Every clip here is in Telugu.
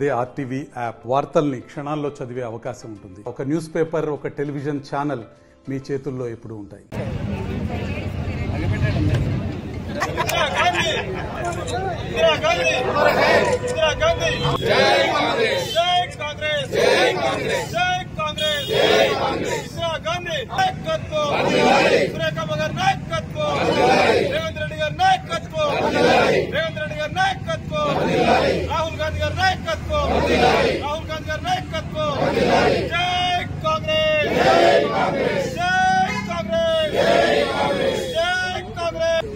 అదే ఆర్టీవీ యాప్ వార్తల్ని క్షణాల్లో చదివే అవకాశం ఉంటుంది. ఒక న్యూస్ పేపర్, ఒక టెలివిజన్ ఛానల్ మీ చేతుల్లో ఎప్పుడూ ఉంటాయి. రాహుల్ గాంధీ గారి నాయకత్వం, రాహుల్ గాంధీ గారి నాయకత్వం. జై కాంగ్రెస్, జై కాంగ్రెస్, జై కాంగ్రెస్, జై కాంగ్రెస్, జై కాంగ్రెస్.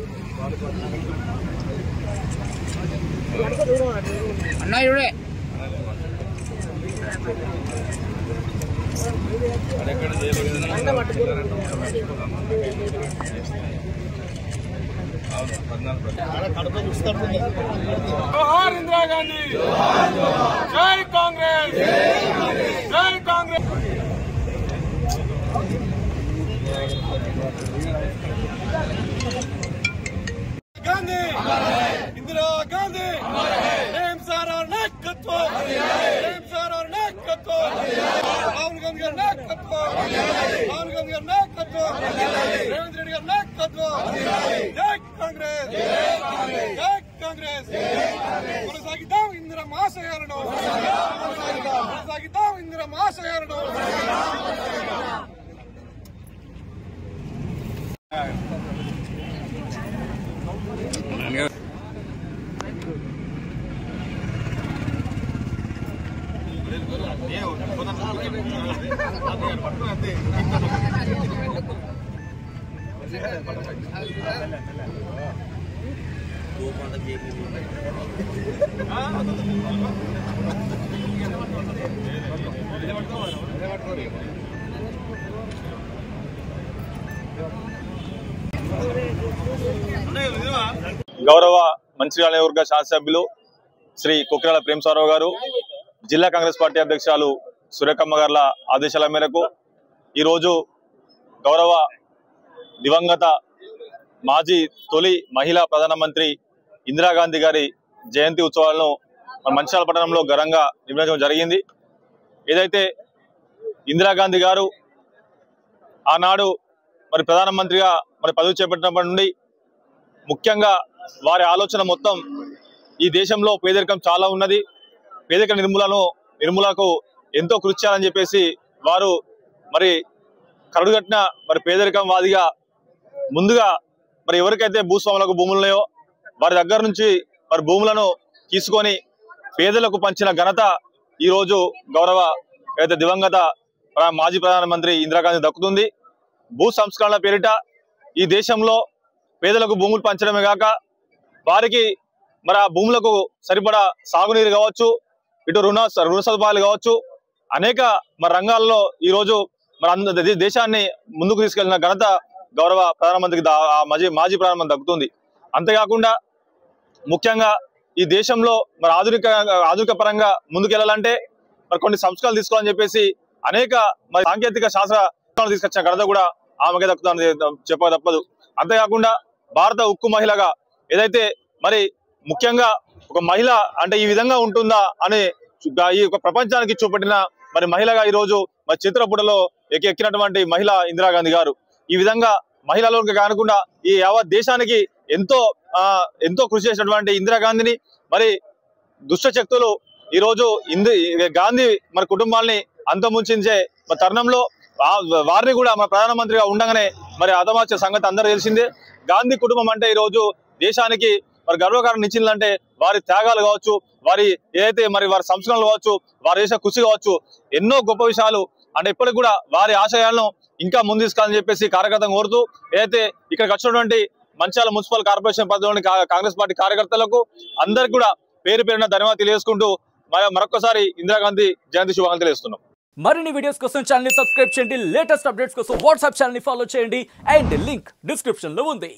అన్నా ఇడే జోహార్ ఇందిరా గాంధీ, జై కాంగ్రెస్, జై కాంగ్రెస్. గాంధీ, ఇందిరా గాంధీ, ప్రేమ్ సార్ और నాయకత్వం, ప్రేమ్ సార్ और నాయకత్వం, రాహుల్ గాంధీ గారి నాయకత్వం, రాహుల్ గాంధీ గారి నాయకత్వం, రేవంత్ రెడ్డి గారి నాయకత్వం. జై కాంగ్రెస్, జై కాంగ్రెస్. కొనసాగిద్దాం ఇందిరా మహాశయాలను, కొనసాగిద్దాం ఇందిరా మహాశయాలను. గౌరవ మంచిర్యాల నియోజకవర్గ శాసనసభ్యులు శ్రీ కుక్రాల ప్రేమసారావు గారు, జిల్లా కాంగ్రెస్ పార్టీ అధ్యక్షురాలు సురేఖమ్మ గార్ల ఆదేశాల మేరకు ఈరోజు గౌరవ దివంగత మాజీ తొలి మహిళా ప్రధానమంత్రి ఇందిరాగాంధీ గారి జయంతి ఉత్సవాలను మన మంచిర్యాల పట్టణంలో ఘనంగా నిర్వహించడం జరిగింది. ఏదైతే ఇందిరాగాంధీ గారు ఆనాడు మరి ప్రధానమంత్రిగా మరి పదవి చేపట్టినప్పటి నుండి ముఖ్యంగా వారి ఆలోచన మొత్తం ఈ దేశంలో పేదరికం చాలా ఉన్నది, పేదరిక నిర్మూలనకు ఎంతో కృషి చేయాలని చెప్పేసి వారు మరి కరడుగట్టిన మరి పేదరికం వాదిగా ముందుగా మరి ఎవరికైతే భూస్వాములకు భూములు ఉన్నాయో వారి దగ్గర నుంచి మరి భూములను తీసుకొని పేదలకు పంచిన ఘనత ఈరోజు గౌరవ ఏదైతే దివంగత మాజీ ప్రధానమంత్రి ఇందిరాగాంధీ దక్కుతుంది. భూ సంస్కరణల పేరిట ఈ దేశంలో పేదలకు భూములు పంచడమే కాక వారికి మరి ఆ భూములకు సరిపడా సాగునీరు కావచ్చు, ఇటు రుణ సదుపాయాలు కావచ్చు, అనేక మరి రంగాల్లో ఈరోజు మరి దేశాన్ని ముందుకు తీసుకెళ్లిన ఘనత గౌరవ ప్రధానమంత్రికి మాజీ ప్రధానమంత్రి దక్కుతుంది. అంతేకాకుండా ముఖ్యంగా ఈ దేశంలో మరి ఆధునిక పరంగా ముందుకెళ్లాలంటే మరి కొన్ని సంస్కరణలు తీసుకోవాలని చెప్పేసి అనేక మరి సాంకేతిక శాస్త్ర తీసుకొచ్చిన ఘనత కూడా ఆమెకే దక్కుతుందని చెప్పక తప్పదు. అంతేకాకుండా భారత ఉక్కు మహిళగా ఏదైతే మరి ముఖ్యంగా ఒక మహిళ అంటే ఈ విధంగా ఉంటుందా అని ఈ ప్రపంచానికి చూపెట్టిన మరి మహిళగా ఈరోజు మరి చిత్రపుటలో ఎక్కినటువంటి మహిళ ఇందిరాగాంధీ గారు. ఈ విధంగా మహిళలకు కాకుండా ఈ యావత్ దేశానికి ఎంతో కృషి చేసినటువంటి ఇందిరాగాంధీని మరి దుష్ట శక్తులు ఈరోజు గాంధీ మరి కుటుంబాన్ని అంతమొంచే మరి తరుణంలో వారిని కూడా మన ప్రధానమంత్రిగా ఉండగానే మరి హతమార్చే సంగతి అందరూ తెలిసిందే. గాంధీ కుటుంబం అంటే ఈరోజు దేశానికి మరి గర్వకారణం నిచ్చిందంటే వారి త్యాగాలు కావచ్చు, వారి ఏదైతే మరి వారి సంస్కరణలు కావచ్చు, వారు చేసే కృషి కావచ్చు, ఎన్నో గొప్ప విషయాలు అంటే ఇప్పటికి కూడా వారి ఆశయాలను ఇంకా ముందు తీసుకోవాలని చెప్పేసి కార్యకర్తలు కోరుతూ ఏదైతే ఇక్కడికి వచ్చినటువంటి మంచిర్యాల మున్సిపల్ కార్పొరేషన్ పరిధిలోని కాంగ్రెస్ పార్టీ కార్యకర్తలకు అందరికి కూడా పేరు పేరున ధన్యవాదాలు తెలియజేసుకుంటూ మరొకసారి ఇందిరాగాంధీ జయంతి శుభాకాంక్షలు తెలియజేస్తున్నాం. మరిన్ని వీడియోస్ కోసం ఛానల్ ని సబ్స్క్రైబ్ చేయండి, లేటెస్ట్ అప్డేట్స్ కోసం వాట్సాప్ ఛానల్ ని ఫాలో చేయండి అండ్ లింక్ డిస్క్రిప్షన్ లో ఉంది.